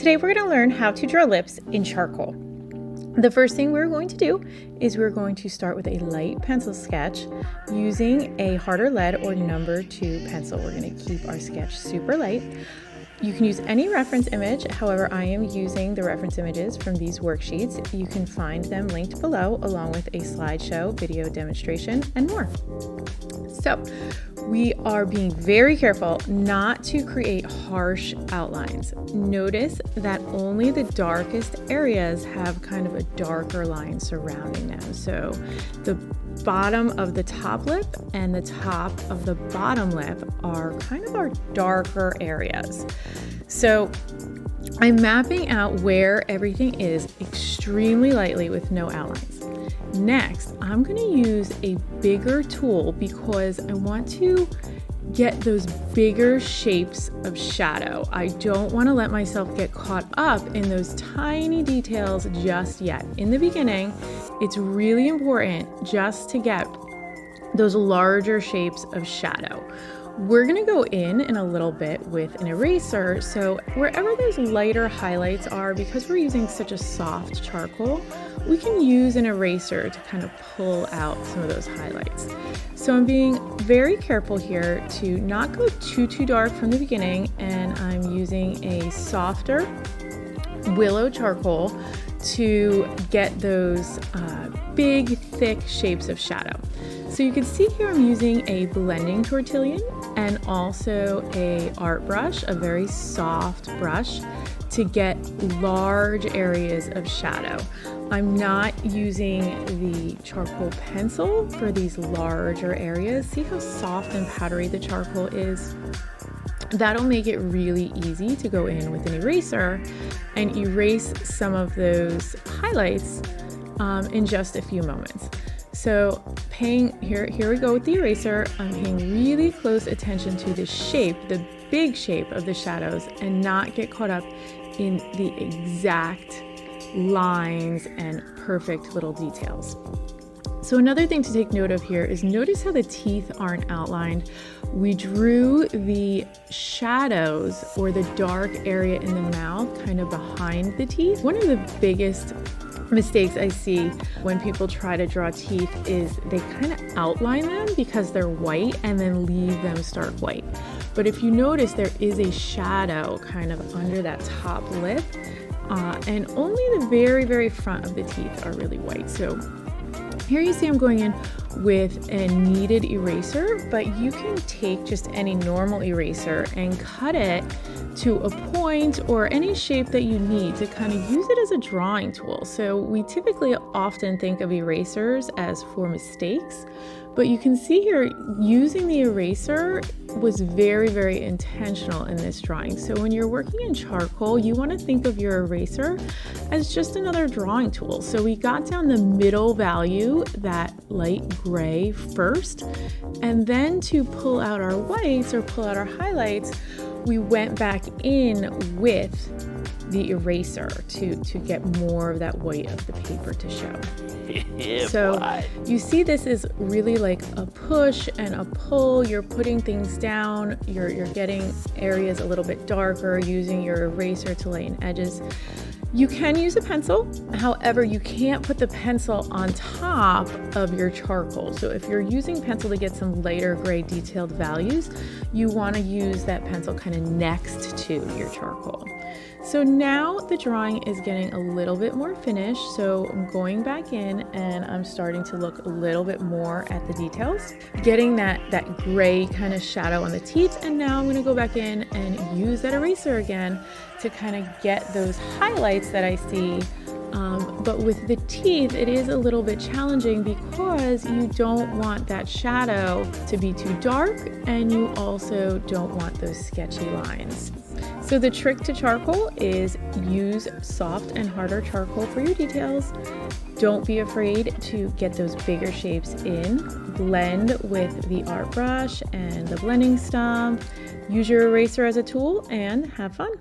Today we're going to learn how to draw lips in charcoal. The first thing we're going to do is we're going to start with a light pencil sketch using a harder lead or number 2 pencil. We're going to keep our sketch super light. You can use any reference image, however I am using the reference images from these worksheets. You can find them linked below along with a slideshow, video demonstration, and more. So we are being very careful not to create harsh outlines. Notice that only the darkest areas have kind of a darker line surrounding them. So the bottom of the top lip and the top of the bottom lip are kind of our darker areas. So I'm mapping out where everything is extremely lightly with no outlines. Next, I'm going to use a bigger tool because I want to get those bigger shapes of shadow. I don't want to let myself get caught up in those tiny details just yet. In the beginning, it's really important just to get those larger shapes of shadow. We're going to go in a little bit with an eraser, so wherever those lighter highlights are, because we're using such a soft charcoal, we can use an eraser to kind of pull out some of those highlights. So I'm being very careful here to not go too dark from the beginning, and I'm using a softer willow charcoal to get those big, thick shapes of shadow. So you can see here I'm using a blending tortillon and also a art brush, a very soft brush, to get large areas of shadow. I'm not using the charcoal pencil for these larger areas. See how soft and powdery the charcoal is? That'll make it really easy to go in with an eraser and erase some of those highlights in just a few moments. So here we go with the eraser. I'm paying really close attention to the shape, the big shape of the shadows, and not get caught up in the exact lines and perfect little details. So another thing to take note of here is notice how the teeth aren't outlined. We drew the shadows or the dark area in the mouth kind of behind the teeth. One of the biggest mistakes I see when people try to draw teeth is they kind of outline them because they're white and then leave them stark white. But if you notice, there is a shadow kind of under that top lip, and only the very front of the teeth are really white. So here you see I'm going in with a kneaded eraser, but you can take just any normal eraser and cut it to a point or any shape that you need to kind of use it as a drawing tool. So we typically often think of erasers as for mistakes, but you can see here using the eraser was very intentional in this drawing. So when you're working in charcoal, you want to think of your eraser as just another drawing tool. So we got down the middle value, that light gray first, and then to pull out our whites or pull out our highlights, we went back in with the eraser to get more of that white of the paper to show. Yeah, so boy. You see this is really like a push and a pull. You're putting things down, you're getting areas a little bit darker, using your eraser to lighten edges. You can use a pencil, however, you can't put the pencil on top of your charcoal. So if you're using pencil to get some lighter gray detailed values, you want to use that pencil kind of next to your charcoal. So now the drawing is getting a little bit more finished, so I'm going back in and I'm starting to look a little bit more at the details, getting that gray kind of shadow on the teeth, and now I'm going to go back in and use that eraser again to kind of get those highlights that I see. But with the teeth, it is a little bit challenging because you don't want that shadow to be too dark, and you also don't want those sketchy lines. So the trick to charcoal is use soft and harder charcoal for your details. Don't be afraid to get those bigger shapes in. Blend with the art brush and the blending stump. Use your eraser as a tool and have fun.